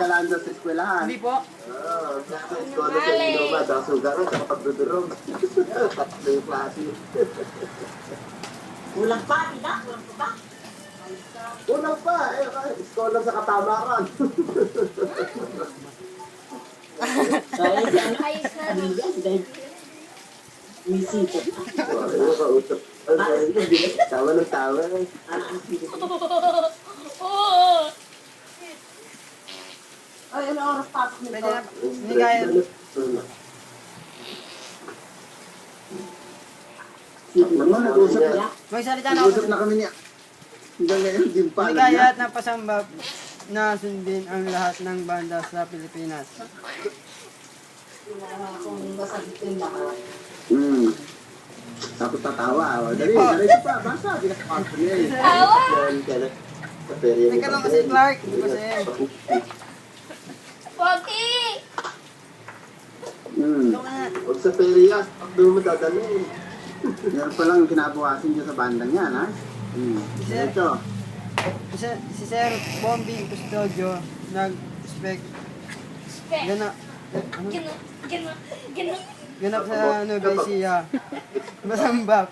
dadaan doon sa eskwelahan. Hindi po. Oo, sa eskwela sa Indoma, sa sugaran, sa pagdudurong. Tatlo yung klase. Ulang pa, tita? Ulang pa ba? Unang pa, eskwela sa Katamaran. Kaya si ano? Pamilya, dahil misito. Ano ka usap? Tawa ng tawa. Ay, ano oras pasok nito? Pwede na. Hindi kaya. Naman, nag-usap na. Magsalita na ako. Nag-usap na kami niya. Hanggang ngayon, hindi pa Hindi alam kaya niya. at napasamba na sundin ang lahat ng banda sa Pilipinas. Kung masakit yung lahat. Tapos tatawa. Dali, Hindi po. dali pa. Basta, di ka kapag niya eh. Tawa? Teka lang kasi Clark. Kasi Pogi! ito nga. Huwag sa perias, pag doon mo dadalhin. Meron pa lang kinabukasin niya sa bandang yan, ha? Ito. Si Sir Bombing Custodio nag-spec Spek. ganap Gino, gino, gino. ganap sa Nueva Ecija. Masambak.